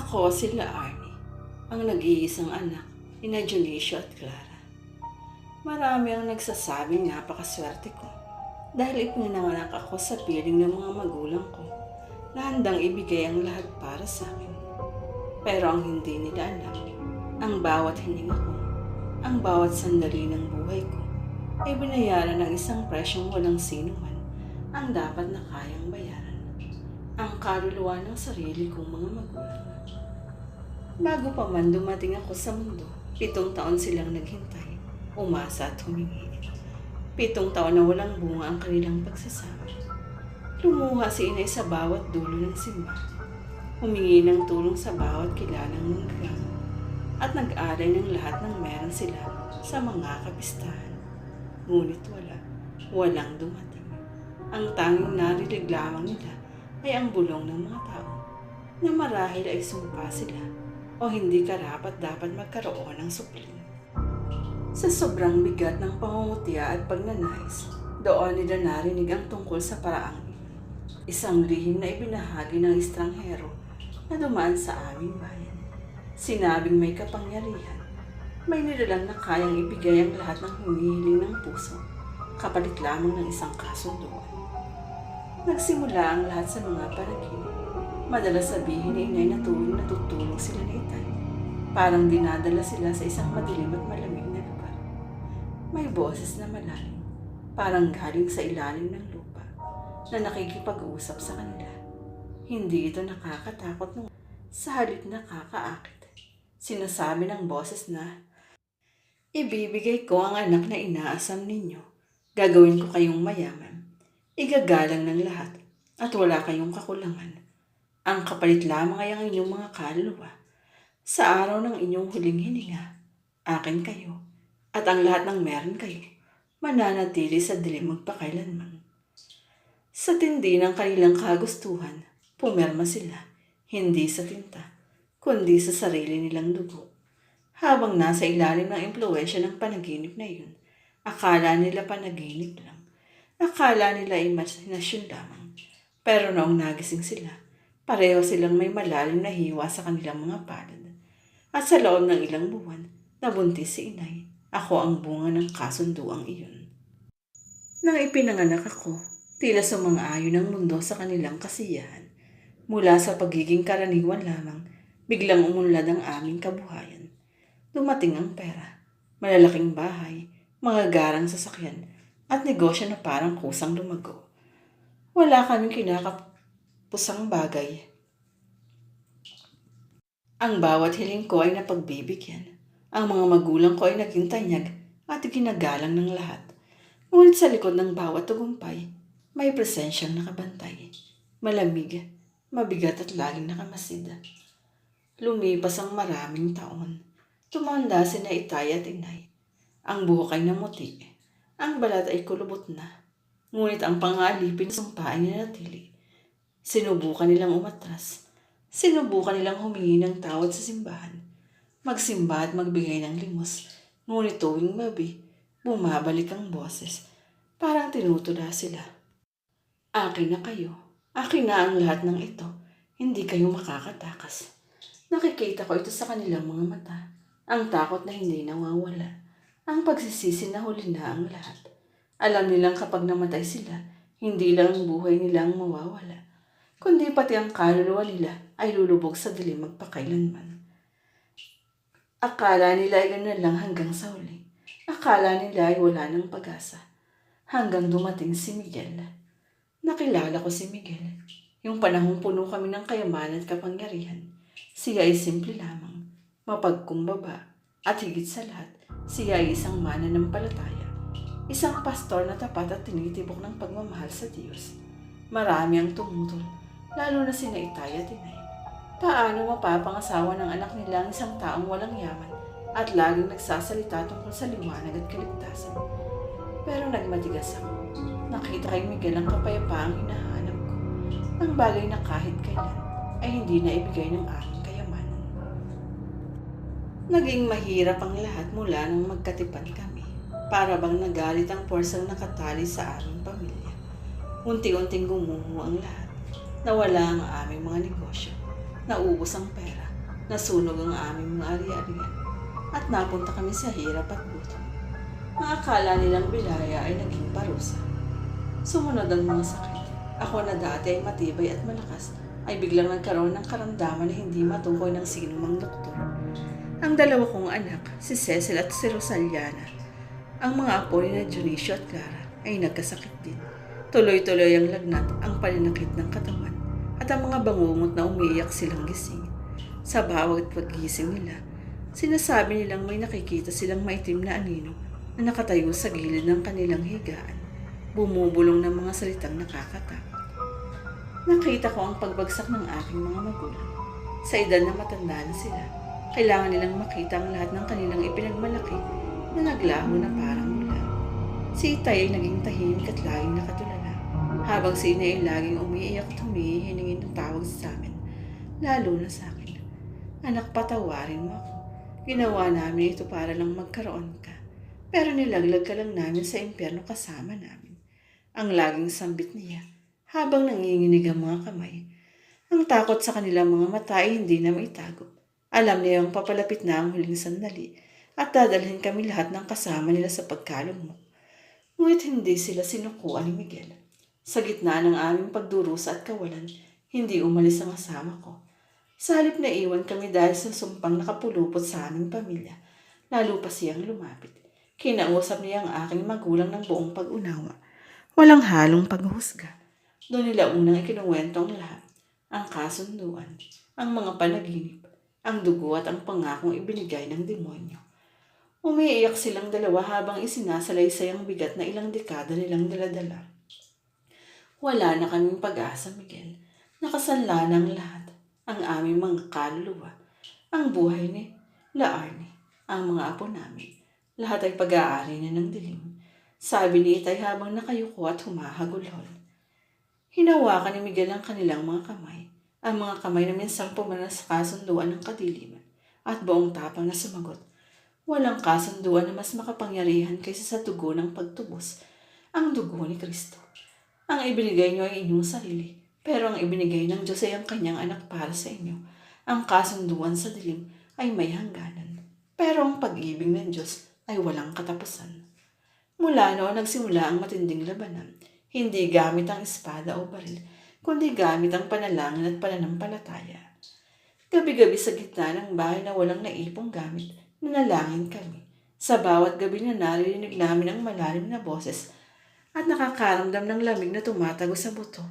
Ako sila Arnie, ang nag-iisang anak ni Dionisio at Clara. Marami ang nagsasabing napakaswerte ko dahil ipinanganak ako sa piling ng mga magulang ko na handang ibigay ang lahat para sa akin. Pero ang hindi nila alam, ang bawat hininga ko, ang bawat sandali ng buhay ko ay binayaran ng isang presyong walang sinuman ang dapat na kayang bayaran. Ang kaluluwa ng sarili kong mga magulang. Bago pa man dumating ako sa mundo, 7 taon silang naghintay, umasa at humingi. 7 taon na walang bunga ang kanilang pagsasama. Lumuha si inay sa bawat dulo ng simbahan. Humingi ng tulong sa bawat kilalang manggagawa at nag-alay ng lahat ng meron sila sa mga kapistahan. Ngunit walang dumating. Ang tanging narinig lamang nila ay ang bulong ng mga tao na marahil ay sumpa sila o hindi karapat dapat magkaroon ng supling. Sa sobrang bigat ng pangungutya at pagnanais, doon nila narinig ang tungkol sa paraang isang lihim na ibinahagi ng estranghero na dumaan sa aming bayan. Sinabing may kapangyarihan, may nilalang na kayang ibigay ang lahat ng hinihiling ng puso, kapalit lamang ng isang kasunduan. Nagsimula ang lahat sa mga panaginip. Madalas sabihin ni inay na tuwing natutulog sila ni itay, parang dinadala sila sa isang madilim at malamig na lugar. May boses na malalim, parang galing sa ilalim ng lupa, na nakikipag-usap sa kanila. Hindi ito nakakatakot nung sa halip nakakaakit. Sinasabi ng boses na, ibibigay ko ang anak na inaasam ninyo. Gagawin ko kayong mayaman. Igagalang ng lahat at wala kayong kakulangan. Ang kapalit lamang ay ang inyong mga kaluluwa. Sa araw ng inyong huling hininga, akin kayo at ang lahat ng meron kayo mananatili sa dilim magpakailanman. Sa tindi ng kanilang kagustuhan, pumirma sila, hindi sa tinta, kundi sa sarili nilang dugo. Habang nasa ilalim ng impluwensya ng panaginip na yun, akala nila panaginip lang. Akala nila imahinasyon lamang. Pero noong nagising sila, pareho silang may malalim na hiwa sa kanilang mga palad. At sa loob ng ilang buwan, nabuntis si inay. Ako ang bunga ng kasunduang iyon. Nang ipinanganak ako, tila sumang-ayon ang mundo sa kanilang kasiyahan. Mula sa pagiging karaniwan lamang, biglang umunlad ang aming kabuhayan. Dumating ang pera, malalaking bahay, mga garang sasakyan, at negosyo na parang kusang lumago. Wala kaming kinakapusang bagay. Ang bawat hiling ko ay napagbibigyan. Ang mga magulang ko ay naging tanyag at ginagalang ng lahat. Ngunit sa likod ng bawat tagumpay, may presensyang nakabantay. Malamig, mabigat at laging nakamasid. Lumipas ang maraming taon. Tumanda sina itay at inay. Ang buhok ay namuti. Ang balat ay kulubot na. Ngunit ang pangalipin sa sumpa ay nanatili. Sinubukan nilang umatras. Sinubukan nilang humingi ng tawad sa simbahan. Magsimba at magbigay ng limos. Ngunit tuwing gabi, bumabalik ang boses. Parang tinutula sila. Akin na kayo. Akin na ang lahat ng ito. Hindi kayo makakatakas. Nakikita ko ito sa kanilang mga mata. Ang takot na hindi nawawala. Ang pagsisisi na huli na ang lahat. Alam nilang kapag namatay sila, hindi lang ang buhay nila ang mawawala, kundi pati ang kaluluwa nila ay lulubog sa dilim magpakailanman. Akala nila ay ganun lang hanggang sa huli. Akala nila ay wala ng pag-asa. Hanggang dumating si Miguel. Nakilala ko si Miguel. Yung panahong puno kami ng kayamanan at kapangyarihan. Siya ay simple lamang, mapagkumbaba, at higit sa lahat, siya ay isang mananampalataya. Isang pastor na tapat at tinitibok ng pagmamahal sa Diyos. Marami ang tumutol, lalo na sina itay at inay. Paano mapapangasawa ng anak nila ang isang taong walang yaman at laging nagsasalita tungkol sa liwanag at kaligtasan? Pero nagmatigas ako. Nakita kay Miguel ang kapayapaang hinahanap ko. Ang bagay na kahit kailan ay hindi na ibigay ng aming kayamanan. Naging mahirap ang lahat mula nang magkatipan kami. Para bang nagalit ang puwersang nakatali sa aming pamilya. Unti-unting gumuho ang lahat. Nawala ang aming mga negosyo. Naubos ang pera. Nasunog ang aming mga ari-arian at napunta kami sa hirap at gutom. Ang akala nilang bilaya ay naging parusa. Sumunod ang mga sakit. Ako na dati ay matibay at malakas ay biglang nagkaroon ng karamdaman na hindi matukoy ng sinumang doktor. Ang dalawa kong anak, si Cecil at si Rosaliana, ang mga apo ni na Dionisio at Clara ay nagkasakit din. Tuloy-tuloy ang lagnat, ang paninakit ng katawan at ang mga bangungot na umiiyak silang gising. Sa bawat paggising nila, sinasabi nilang may nakikita silang maitim na anino na nakatayo sa gilid ng kanilang higaan. Bumubulong ng mga salitang nakakatakot. Nakita ko ang pagbagsak ng aking mga magulang. Sa edad na matanda na sila, kailangan nilang makita ang lahat ng kanilang ipinagmalaki na naglaho na parang mula. Si Itay ay naging tahimik at laging nakatulala, habang si Inay ay laging umiiyak at humihingi ng tawag sa amin, lalo na sa akin. Anak, patawarin mo ako. Ginawa namin ito para lang magkaroon ka, pero nilaglag ka lang namin sa impyerno kasama namin. Ang laging sambit niya, habang nanginginig ang mga kamay. Ang takot sa kanilang mga mata ay hindi na maitago. Alam niyang papalapit na ang huling sandali at dadalhin kami lahat ng kasama nila sa pagkalugmok. Ngunit hindi sila sinukuan ni Miguel. Sa gitna ng aming pagdurusa at kawalan, hindi umalis ang asawa ko. Sa halip na iwan kami dahil sa sumpang nakapulupot sa aming pamilya, lalo pa siyang lumapit. Kinausap niya ang aking magulang ng buong pag-unawa. Walang halong paghusga. Doon nila unang ikinuwento ang lahat. Ang kasunduan, ang mga panaginip, ang dugo at ang pangakong ibinigay ng demonyo. Umiiyak silang dalawa habang isinasalaysay ang bigat na ilang dekada nilang daladala. Wala na kaming pag-asa, Miguel. Nakasanla na ang lahat. Ang aming mga kaluluwa, ang buhay ni Laarne, ang mga apo namin. Lahat ay pag-aari na ng dilim. Sabi ni Itay habang nakayuko at humahagulhol. Hinawakan ni Miguel ang kanilang mga kamay. Ang mga kamay na minsang pumanas sa kasunduan ng kadiliman at buong tapang na sumagot. Walang kasunduan na mas makapangyarihan kaysa sa dugo ng pagtubos, ang dugo ni Kristo. Ang ibinigay niyo ay inyong sarili, pero ang ibinigay ng Diyos ay ang kanyang anak para sa inyo. Ang kasunduan sa dilim ay may hangganan, pero ang pag-ibig ng Diyos ay walang katapusan. Mula noon nagsimula ang matinding labanan, hindi gamit ang espada o baril, kundi gamit ang panalangin at pananampalataya. Gabi-gabi sa gitna ng bahay na walang naipong gamit, nanalangin kami. Sa bawat gabi na naririnig namin ang malalim na boses at nakakaramdam ng lamig na tumatago sa buto,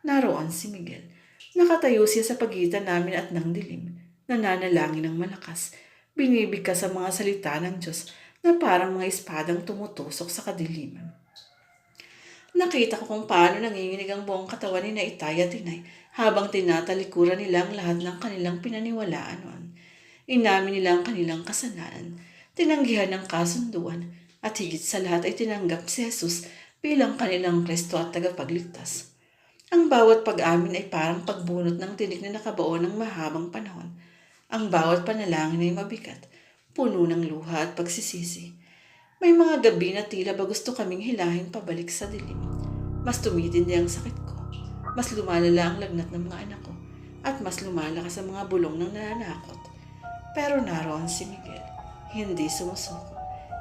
naroon si Miguel. Nakatayo siya sa pagitan namin at ng dilim, nananalangin ng malakas, binibigkas sa mga salita ng Diyos na parang mga espadang tumutusok sa kadiliman. Nakita ko kung paano nanginginig ang buong katawan ni Itay at Inay habang tinatalikuran nila ang lahat ng kanilang pinaniwalaan noon. Inamin nila ang kanilang kasalanan, tinanggihan ng kasunduan, at higit sa lahat ay tinanggap si Jesus bilang kanilang Kristo at tagapagligtas. Ang bawat pag-amin ay parang pagbunot ng tinik na nakabuo ng mahabang panahon. Ang bawat panalangin ay mabigat, puno ng luha at pagsisisi. May mga gabi na tila ba gusto kaming hilahin pabalik sa dilim. Mas tumitindi ang sakit ko, mas lumalala ang lagnat ng mga anak ko, at mas lumalakas ang mga bulong ng nananakot. Pero naroon si Miguel, hindi sumusuko,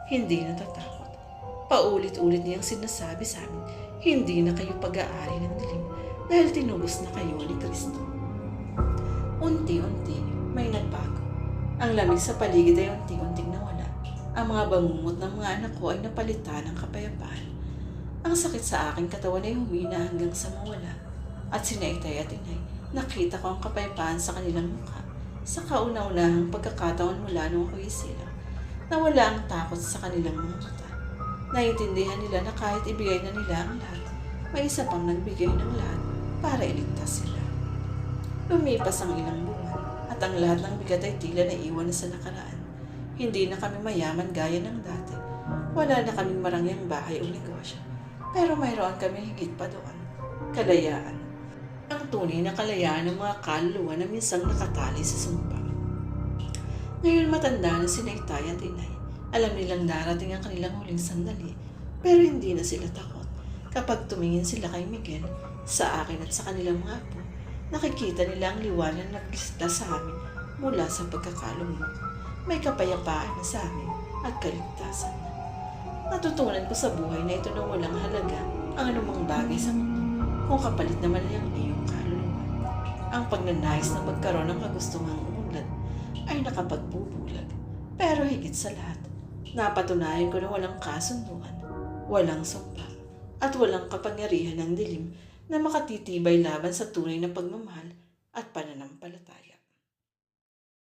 hindi natatakot. Paulit-ulit niyang sinasabi sa amin, hindi na kayo pag-aari ng dilim dahil tinubos na kayo ni Kristo. Unti-unti may nagbago. Ang lamig sa paligid ay unti-unting nawala. Ang mga bangungot ng mga anak ko ay napalitan ng kapayapaan. Ang sakit sa aking katawan ay humina hanggang sa mawala. At sina Itay at Inay, nakita ko ang kapayapaan sa kanilang mukha. Sa kauna-unahang pagkakataon mula nung ako'y sila, nawala ang takot sa kanilang mga mata. Naiintindihan nila na kahit ibigay na nila ang lahat, may isa pang nagbigay ng lahat para iligtas sila. Lumipas ang ilang buwan at ang lahat ng bigat ay tila naiwan na sa nakaraan. Hindi na kami mayaman gaya ng dati. Wala na kaming marangyang bahay o negosyo. Pero mayroon kami higit pa doon. Kalayaan. Ang tunay na kalayaan ng mga kaluluwa na minsang nakatali sa sumpa. Ngayon matanda na si Itay at Inay. Alam nilang darating ang kanilang huling sandali, pero hindi na sila takot. Kapag tumingin sila kay Miguel, sa akin at sa kanilang mga apo, nakikita nila ang liwanag na naglisla sa amin mula sa pagkakalungkot. May kapayapaan na sa amin at kaligtasan na. Natutunan ko sa buhay na ito na walang halaga ang anumang bagay sa mundo kung kapalit naman ay ang iyong kaluluwa. Ang pagnanais na magkaroon ng kagustuhang unlad ay nakapagbubulag. Pero higit sa lahat, napatunayan ko na walang kasunduan, walang sumpa, at walang kapangyarihan ng dilim na makatitibay laban sa tunay na pagmamahal at pananampalataya.